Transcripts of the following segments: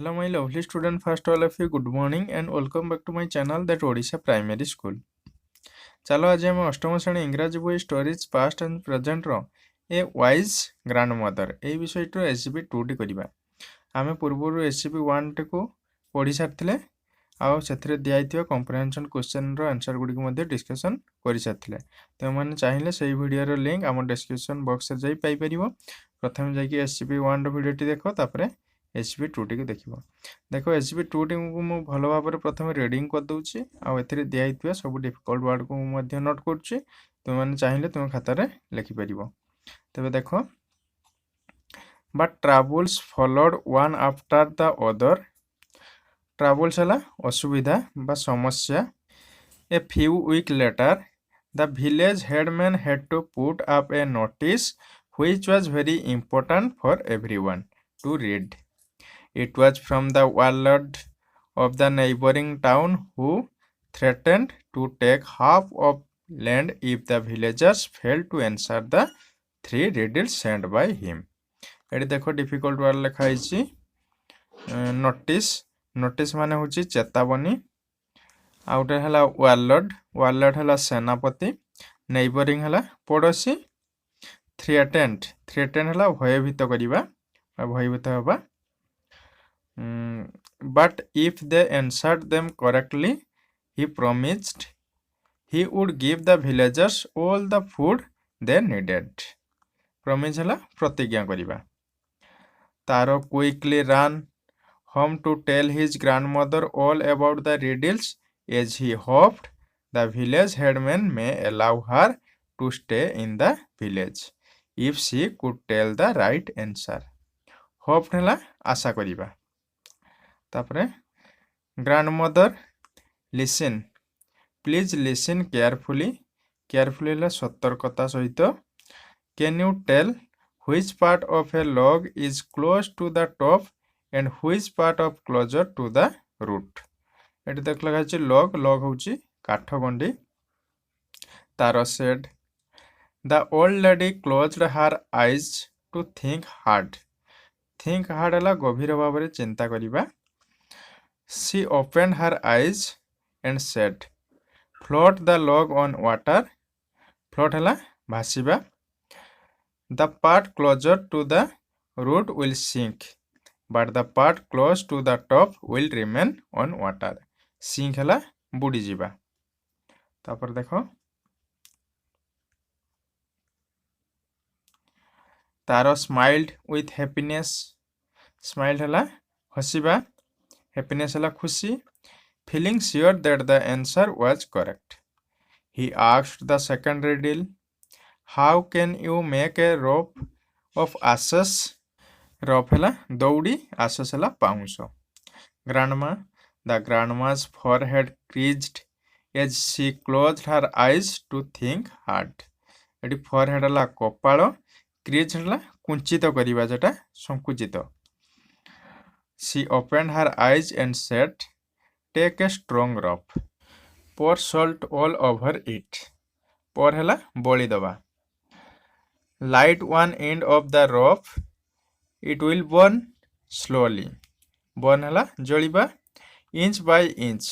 Hello my lovely student, first all of you good morning and welcome back to my channel that Odisha Primary School. चलो आज आम अष्टम श्रेणी इंग्राजी बही स्टोरीज पास्ट एंड प्रेजेंट रो ए वाइज ग्रांड मदर ए विषय SGP 2 टी करिबा। आमे पूर्व SGP 1 टी को पढ़ी सारथिले आउ सेथिरे दियाइथियो कॉम्प्रिहेंशन क्वेश्चन रो आंसर गुडी को मध्ये डिस्कशन करि सारथिले। तो माने चाहिले सेही वीडियो रो लिंक हम डिस्क्रिप्शन बॉक्स रे जाई पाई परिबो। प्रथम जाई कि SGP 1 रो वीडियो टी देखो तापरे SGP 2 टी को देखिबो। देखो SGP 2 टी को मु भलो भाबरे प्रथम रीडिंग कर दउची आ एथिरे दियाइथियो सब डिफिकल्ट वर्ड को मु मध्ये नोट करची। तुम माने चाहिले तुम खाता रे लिखि परिबो। तबे देखो but troubles followed one after the other. Troubles हला असुविधा बा समस्या। A few week later the village headman had to put up a notice which was very important for everyone to read. It was from the warlord of the neighboring town who threatened to take half of land if the villagers failed to answer the 3 riddles sent by him. Eighty देखो difficult word लिखा है notice. Notice माने होची चेतावनी। आउटे हला warlord. Warlord हला सेनापति। Neighbouring हला पड़ोसी। थ्रेटेंड। थ्रेटेंड हला भयभीत करिबा भयभीत हबा। But if they answered them correctly, he promised he would give the villagers all the food they needed. Promise हला प्रतिज्ञा करिबा। Taro quickly ran home to tell his grandmother all about the riddles as he hoped the village headman may allow her to stay in the village if she could tell the right answer. Hoped हला आशा करिबा। तापरे grandmother listen, please listen carefully. Carefully हला सतर्कता सहित। Can you tell which part of a log is close to the top and which part of closer to the root? Eighty देख लगा छि log। log होछि काठ गंडी। तारो said the old lady closed her eyes to think hard. Think hard हला गभीर भाबरे चिंता करिबा। She opened her eyes and said, float the log on water. Float हला भासिबा। The part closer to the root will sink, but the part close to the top will remain on water. Sink हला बुडी जिबा। तापर देखो तारो smiled with happiness. Smiled हला हसिबा। Happiness हला खुशी। Feeling sure that the answer was correct, he asked the second riddle. How can you make a rope of ashes? Rope हला दौड़ी, ashes हला pounce. Grandma, the grandma's forehead creased as she closed her eyes to think hard. Eighty forehead हला कपाल। crease हला कुंचित करिबा जेटा संकुचित। She opened her eyes and said, take a strong rope, pour salt all over it. Pour हला बोली दबा। Light one end of the rope, it will burn slowly. Burn हला जलिबा inch by inch,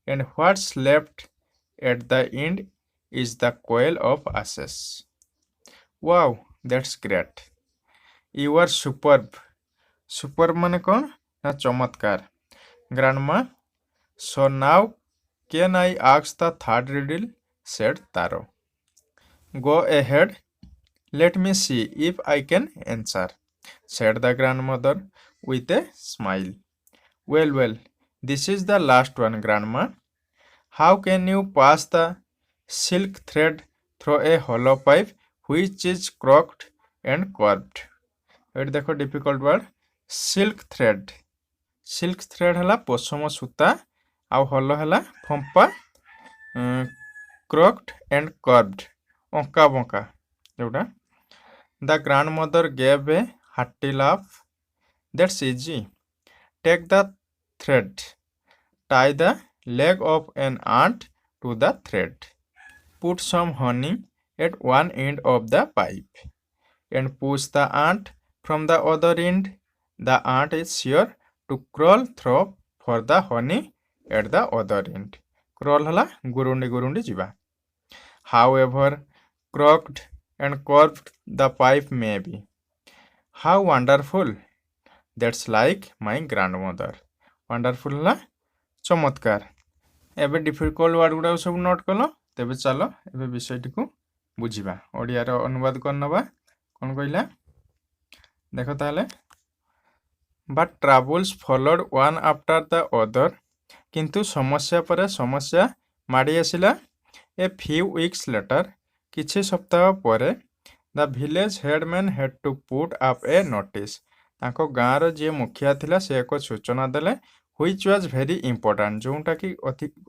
and what's left at the end is the coil of ashes. Wow, that's great. You are superb. Superb माने कौन ना चमत्कार। Grandma, so now can I ask the third riddle? Said Taro. Go ahead. Let me see if I can answer, said the grandmother with a smile. Well, this is the last one, Grandma. How can you pass the silk thread through a hollow pipe which is crooked and curved? एट देखो difficult word silk thread. Silk thread हला पशम सूता आउ हल हला फंपा क्रॉक्ड and curved अंका बंका जोटा। The grandmother gave a hearty laugh. That's easy. Take the thread, tie the leg of an ant to the thread, put some honey at one end of the pipe and push the ant from the other end. The ant is sure to crawl through for the honey at the other end. Crawl hala gurundi gurundi jiba. However crooked and curved the pipe may be. How wonderful! That's like my grandmother. Wonderful hala चमत्कार. एबे difficult word गुड़ा सब note कल तेबे चलो एबे विषयटी को बुझिबा. ओडिया रो अनुवाद करनबा कोन कहिला देखो ताले. But troubles followed one after the other. किंतु समस्या परे समस्या माड़ी आसिला. A few weeks later, किछि सप्ताह परे, the village headman had to put up a notice. ताको गाँर जे मुखिया थिला से एको सूचना देले which was very important, जोंटा कि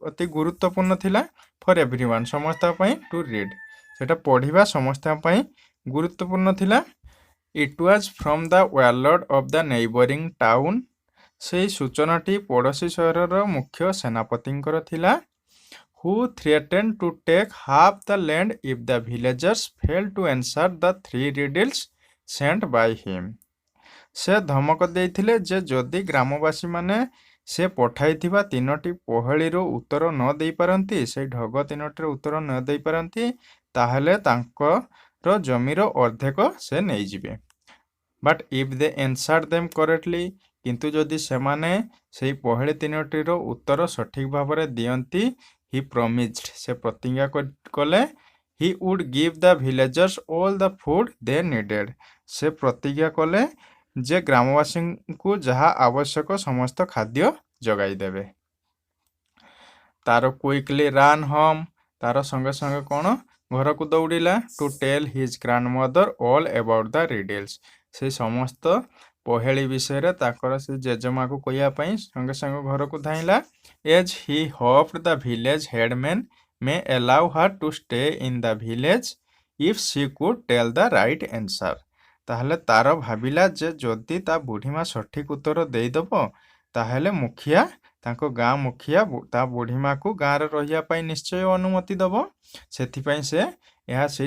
अति गुरुत्वपूर्ण थिला for everyone, समस्त पई to read. सेटा पढ़िबा समस्त पई गुरुत्वपूर्ण थिला. It was from the warlord of the neighboring town. सेही सूचनाटी पड़ोशी सहरर मुख्य सेनापतिंकर थिला. Who threatened to take half the land if the villagers failed to answer the 3 riddles sent by him. से धमक देइथिले जे जदि ग्रामवासी माने से पठाइथिबा 3टी पहळीरो उत्तर न देई पारंती, से ढग 3टीर उत्तर न देई पारंती, ताहले तांकर जमीरो अर्धेक से नै जिवे. But if they answered them correctly, किंतु जदि सेमाने सेही पहळी 3टीर उत्तर सठिक भाबरे दियंती, he promised, से प्रतिज्ञा कले, he would give the villagers all the food they needed. से प्रतिज्ञा कले जे ग्रामवासी को जहा आवश्यक समस्त खाद्य जगाई देबे. तारो क्विकली ran home, तारो संगे संगे कोन घर को दौड़िला to tell his grandmother all about the riddles. से समस्त पहेली विषय रे ताकर से जेजमा को कहिया पई संगे संगे घर को धाइला. As he hoped the village headman may allow her to stay in the village if she could tell the right answer. ताहले तार भाबिला जे जदि ता बुढ़ीमा सठिक उत्तर देई दबो ताहले मुखिया ताको गाँ मुखिया ता बुढ़ीमा को गाँ रे रहिया पई निश्चय अनुमति दबो. सेथि पई से यहा से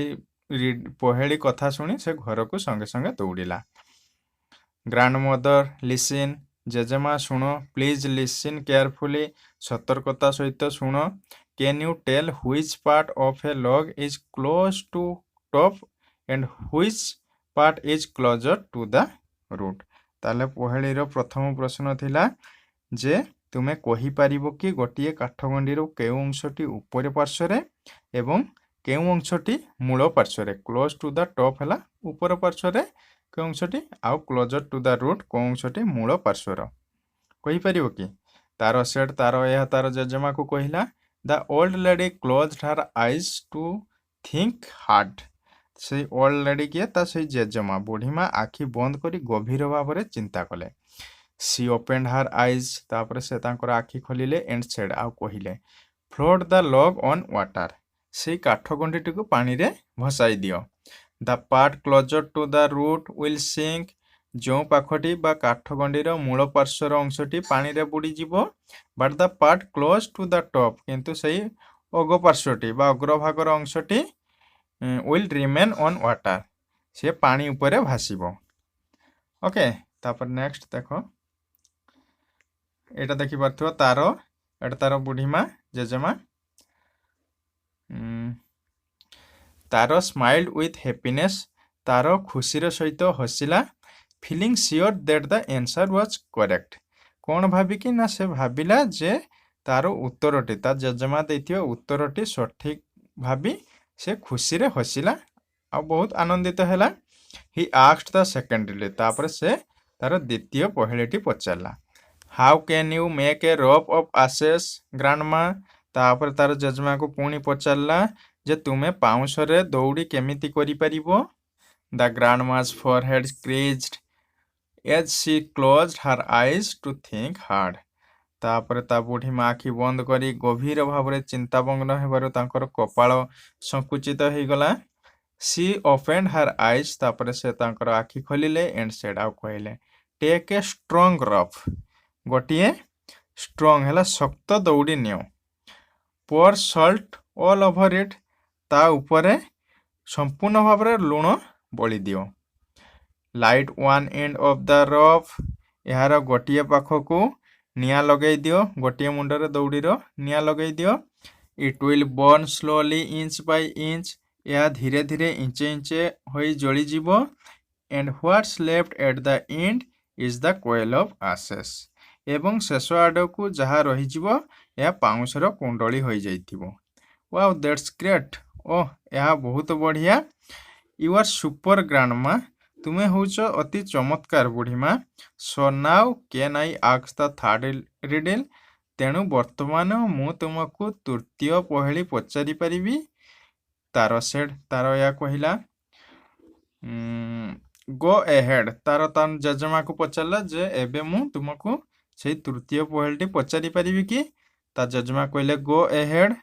पहेली कथा सुनी से घर को संगे संगे दौड़िला. ग्रैंडमदर लिसन, जेजेमा सुनो, प्लीज लिसन केयरफुली, सतर्कता सहित सुनो. Can you tell which part of a log is close to top and which part is closer to the root. ताले पहेलीर प्रथम प्रश्न थिला जे तुमे कहि पारिबो कि गोटिए काठगंडीर केउ अंशटी ऊपर पार्श्वरे एवं केउ अंशटी मूल पार्श्वरे. क्लोज टू द टॉप हला ऊपर पार्श्वरे केउ अंशटी, आउ क्लोजर टू द रूट को अंशटी मूल पार्श्वर. कहि पारिबो कि तार सेट तार या तार जेजेमा को कहिला. The old lady closed her eyes to think hard. से ओल्ड लेडी किए ता से जेजेमा बुढ़ीमा आखि बंद करी गभीर भाव रे चिंता कले. सी ओपेन्ड हर आईज, तापर से तांकर आखि खोलिले एंड सेड, आउ कहिले, float the log on water. से काठगंडीटी को पानी रे भसाई दियो. The part closer to the root will sink. जो पाखटी बा काठगंडीर मूल पार्श्वर अंशटी पानी रे बुड़ी जिवो. But the part close to the top, किंतु सही अग पार्श्वटी बा अग्रभागर अंशटी will remain on water, से पानी ऊपर भासीबो. ओके, तापर नेक्स्ट देखो एटा देखि पारथो तारो एटा तारो बुढ़ीमा जेजेमा. तारो स्माइल्ड विथ हैप्पीनेस, तारो खुशीर सहित हसिला. Feeling sure that the answer was correct. कोन भाबी कि ना से भाबिला जे तारो उत्तरटी ता जेजेमा दैथियो उत्तरटी सठिक भाबी से खुशी रे हसिला आ बहुत आनंदित हैला. ही आस्क्ड द सेकेंडली, तापर से तार द्वितीय पहेलीटी पचारला. How can you make a rope of ashes grandma. तापर तार जेजेमा को पुणी पचारला जे तुमे पाउंस रे दौड़ी केमिति करि परिबो. The grandma's forehead creased as she closed her eyes to think hard. तापर ता बुढ़ी मा आखि बंद करी गभीर भाव रे चिंतामग्न हेबारु तांकर कपाळ संकुचित हो गला. सी ओपेन्ड हर आईज, तापर से तांकर आखि खोलिले एंड सेड, आउ कहिले, टेक ए स्ट्रॉन्ग रफ. गोटिए स्ट्रॉन्ग हला शक्त दौड़ी नियो. Pour salt all over it, ता ऊपरे संपूर्ण भाव रे लूण बोली दियो. Light one end of the rope यार गोटे पाखक निया लगे दियो गोटे मुंडर दौड़ीर निया लगे दियो it will burn slowly inch by inch यह धीरे धीरे इंचे इंचे होई जली जीवो and what's left at the end is the coil of ashes एवं शेष आड़ को जहाँ रही यह पाउंसर कुंडली हो जाइथिबो वाओ दैट्स ग्रेट ओह यह बहुत बढ़िया यू आर सुपर ग्रांडमा तुम्हें होच अति चमत्कार बुढ़ीमा so now can I ask the third riddle तेणु वर्तमान मु तुमको तृतीय पहेली पचारि परिबी तार सेड तार या कहला गो एहेड तार तान जजमा को पचारला जे एबे मु तुमको से तृतीय पहेलटी पचारि परिबी कि ता जजमा कहले गो एहेड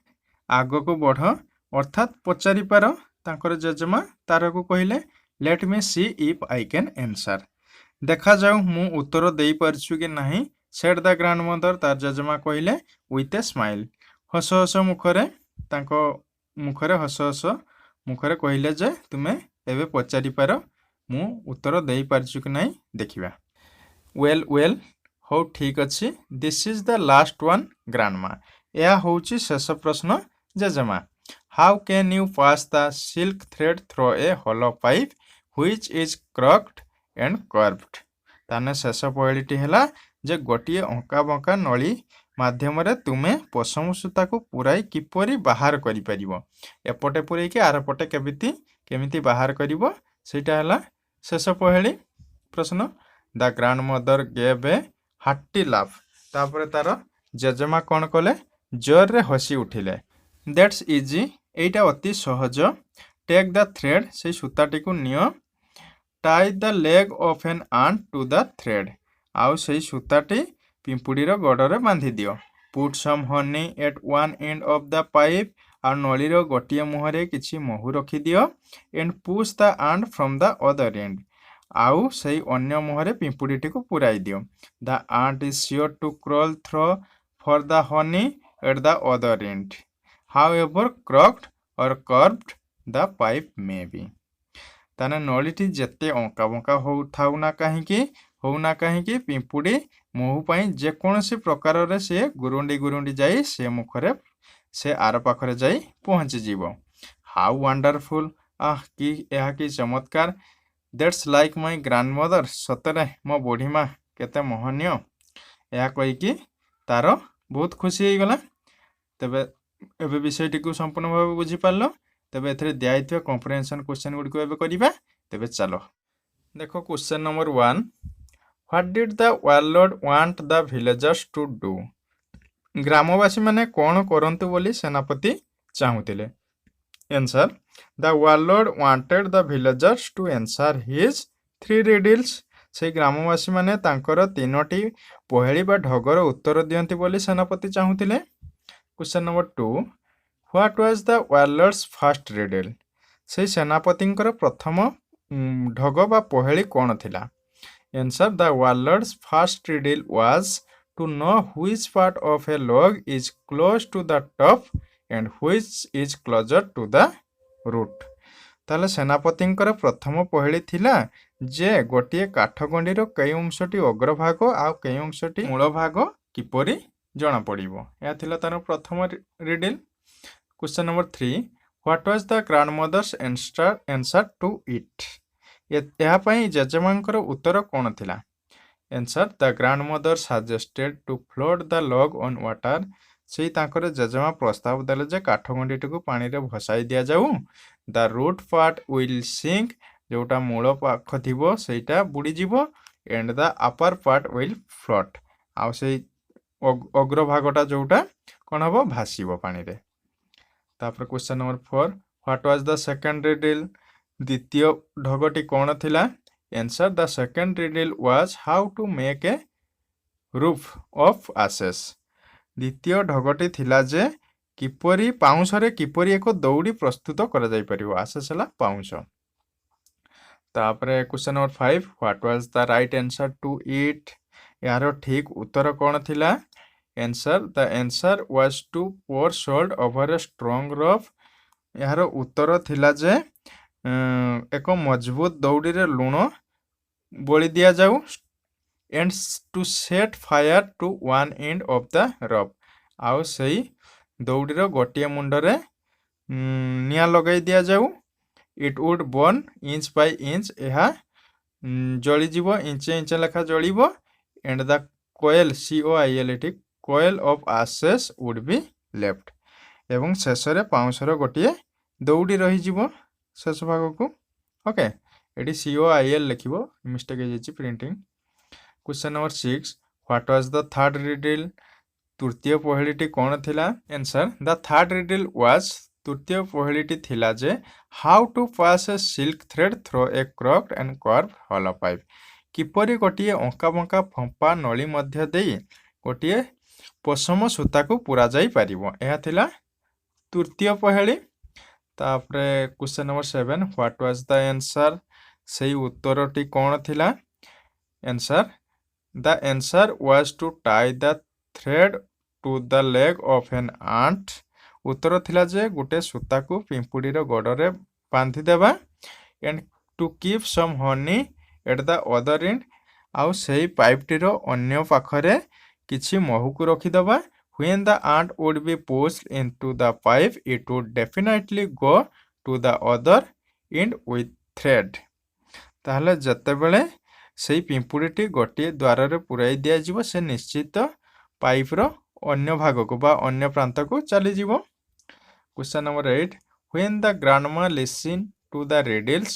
आग को बढ़ अर्थात पचारि पार तांकर जजमा तार को कहले let me see if I can answer देखा जाऊ मु उत्तर दे पारछु कि नहीं सेड द ग्रांडमदर तार जजमा कहले विथ ए स्माइल हस हस मुखरे तांको मुखरे हस हस मुखरे कहले जे तुमे एबे पचारि पार मु उत्तर दे पारछु कि नहीं देखिबा वेल वेल हो ठीक अछि this is the last one grandma या होची शेष प्रश्न जजमा how can you pass the silk thread through a hollow pipe which is crooked and curved ताने शेष पहेलीटी हैला जे गोटे अंका बंका नली माध्यम तुमे पशम सूता को पुराई किपरि बाहर करि परिबो एपटे पुरै के आर पटे केमिति बाहर करिवो सेटा हैला शेष पहेली प्रश्न the grandmother gave a hearty laugh तापरे तार जजमा कोन कले जोर रे हसी उठिले दैट्स इजी एटा अति सहज टेक द थ्रेड से सूताटी को नियो tie the leg of an ant to the thread आउ से सूताटी पिंपुड़ीर गड़े बांधि दियो put some honey at one end of the pipe आ नलीर गोटे मुहरे किछि महू रखी दियो and push the ant from the other end आउ से अन्य मुहरे पिंपुड़ीटी को पुराई दियो the ant is sure to crawl through for the honey at the other end however क्रक्ड और curved the pipe may be ताने नलीटी जेते अंका बंका होना कहीं पिंपुड़ी महू पाई जेकोसी प्रकार रे से गुरुंडी जाई से मुखरे से आर पाखरे जाई पहुंची जीवो हाउ वंडरफुल कि यह कि चमत्कार दैट्स लाइक माय ग्रांडमदर सतरे मो बुढ़ी माँ केते मोहनीय यह कहीकि तार बहुत खुशी हो गला तेबे एबे विषयटी को संपूर्ण भाव बुझी पारलो तेबे एथरे दिया कॉम्प्रिहेंशन क्वेश्चन गुडी को एबे करिबा तेबे चलो देखो question number 1 what did the warlord want the villagers to do ग्रामवासी माने कोन करंतु बोली सेनापति चाहुतिले answer the warlord wanted the villagers to answer his 3 riddles से ग्रामवासी माने तांकर 3टी पहेली बा ढगर उत्तर दियंती बोली सेनापति चाहुतिले question number 2 what was the warlord's first riddle से सेनापतिंकर प्रथम ढग बा पहेली कोन थिला answer the warlord's first riddle was to know which part of a log is close to the top and which is closer to the root ताले सेनापतिंकर प्रथम पहेली थिला जे गोटे काठगंडीर कई अंशटी अग्रभाग आ कई अंशटी मूल भाग किपरि जना पड़िबो या थिला तार प्रथम riddle question number 3 what was the grandmother's answer to it यह पई जजमांकर उत्तर कोन थिला answer the grandmother suggested to float the log on water से तांकर जजमा प्रस्ताव देले जे काठगंडीटी को पानी रे भसाई दिया जाऊ the root part will sink जोटा मूल पाख थिबो सेटा बुडी जीवो and the upper part will float आ से अग्रभागटा जोटा कोन हबो भासीबो पानी रे तापर question number 4 what was the second riddle द्वितीय ढगटी कोन थिला answer the second riddle was how to make a rope of ashes द्वितीय ढगटी थिला जे किपरि पाउंसरे किपरि एक दौड़ी प्रस्तुत करा जाई परिबो एशेस हला पाउंस तापरे question number 5 what was the right answer to it यार ठीक उत्तर कोन थिला answer the answer was to pour salt over a strong rope यार उत्तर थिला जे एक मजबूत दौड़ी रे लुण बोली दिया जाऊ and to set fire to one end of the rope. ଆଉ ସେଇ ଦଉଡ଼ିର ଗୋଟିଏ ମୁଣ୍ଡରେ ନିଆଁ ଲଗାଇ ଦିଆଯାଉ। It would burn inch by inch, ଏହା ଜଳିଯିବ, ଇଞ୍ଚେ ଇଞ୍ଚେ ଲେଖା ଜଳିବ। and the coil, COIL ଏଠି, coil of ashes would be left, ଏବଂ ଶେଷରେ ପାଉଁଶର ଗୋଟିଏ ଦଉଡ଼ି ରହିଯିବ ଶେଷ ଭାଗକୁ। ଓକେ, ଏଠି COIL ଲେଖିବ, ମିଷ୍ଟେକ୍ ହେଇଯାଇଛି printing. Question number 6. What was the third riddle? ତୃତୀୟ ପହେଳିଟି କ'ଣ ଥିଲା? Answer. The third riddle was, ତୃତୀୟ ପହେଳିଟି ଥିଲା ଯେ how to pass a silk thread through a crooked and curved hollow pipe. କିପରି ଗୋଟିଏ ଅଙ୍କା ବଙ୍କା ଫମ୍ପା ନଳି ମଧ୍ୟ ଦେଇ ଗୋଟିଏ ପଶମ ସୂତାକୁ ପୁରାଯାଇ ପାରିବ। ଏହା ଥିଲା ତୃତୀୟ ପହେଳି। ତାପରେ question number 7. What was the answer? ସେଇ ଉତ୍ତରଟି କ'ଣ ଥିଲା? Answer. The answer was to tie the thread to the leg of an ant. ଉତ୍ତର ଥିଲା ଯେ ଗୋଟେ ସୂତାକୁ ପିମ୍ପୁଡ଼ିର ଗୋଡ଼ରେ ବାନ୍ଧିଦେବା। and to keep some honey at the other end. ଆଉ ସେଇ ପାଇପଟିର ଅନ୍ୟ ପାଖରେ କିଛି ମହୁକୁ ରଖିଦେବା। when the ant would be pushed into the pipe, it would definitely go to the other end with thread. ତାହେଲେ ଯେତେବେଳେ ସେଇ ପିମ୍ପୁଡ଼ିଟି ଗୋଟିଏ ଦ୍ୱାରରେ ପୁରାଇ ଦିଆଯିବ, ସେ ନିଶ୍ଚିତ ପାଇପର ଅନ୍ୟ ଭାଗକୁ ବା ଅନ୍ୟ ପ୍ରାନ୍ତକୁ ଚାଲିଯିବ। Question number 8. When the grandma listened to the riddles,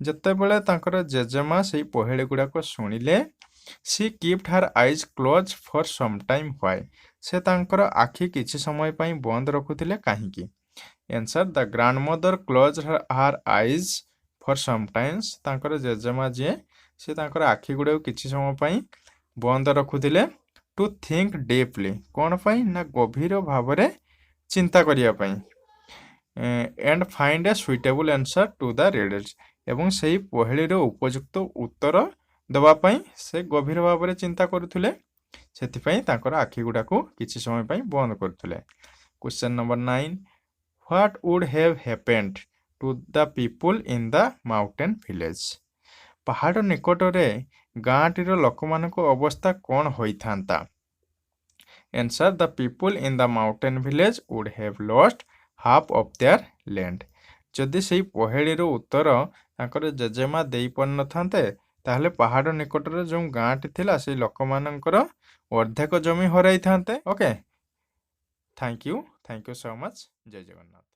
ଯେତେବେଳେ ତାଙ୍କର ଜେଜେମା ସେଇ ପହେଳି ଗୁଡ଼ାକ ଶୁଣିଲେ, she kept her eyes closed for some time. Why? ସେ ତାଙ୍କର ଆଖି କିଛି ସମୟ ପାଇଁ ବନ୍ଦ ରଖୁଥିଲେ, କାହିଁକି? Answer. The grandmother closed her eyes for some times. ତାଙ୍କର ଜେଜେମା ଯିଏ, ସେ ତାଙ୍କର ଆଖି ଗୁଡ଼ାକୁ କିଛି ସମୟ ପାଇଁ ବନ୍ଦ ରଖୁଥିଲେ to think deeply. କ'ଣ ପାଇଁ? ନା ଗଭୀର ଭାବରେ ଚିନ୍ତା କରିବା ପାଇଁ। and find a suitable answer to the riddles. ଏବଂ ସେହି ପହେଳିର ଉପଯୁକ୍ତ ଉତ୍ତର ଦେବା ପାଇଁ ସେ ଗଭୀର ଭାବରେ ଚିନ୍ତା କରୁଥିଲେ, ସେଥିପାଇଁ ତାଙ୍କର ଆଖି ଗୁଡ଼ାକୁ କିଛି ସମୟ ପାଇଁ ବନ୍ଦ କରୁଥିଲେ। Question number 9. What would have happened to the people in the mountain village? ପାହାଡ଼ ନିକଟରେ ଗାଁଟିର ଲୋକମାନଙ୍କ ଅବସ୍ଥା କ'ଣ ହୋଇଥାନ୍ତା? Answer. The people in the mountain village would have lost half of their land. ଯଦି ସେଇ ପହେଳିର ଉତ୍ତର ତାଙ୍କର ଜେଜେମା ଦେଇପାରିନଥାନ୍ତେ, ତାହେଲେ ପାହାଡ଼ ନିକଟରେ ଯେଉଁ ଗାଁଟି ଥିଲା ସେଇ ଲୋକମାନଙ୍କର ଅର୍ଦ୍ଧେକ ଜମି ହରାଇଥାନ୍ତେ। Okay, thank you so much. ଜୟ ଜଗନ୍ନାଥ।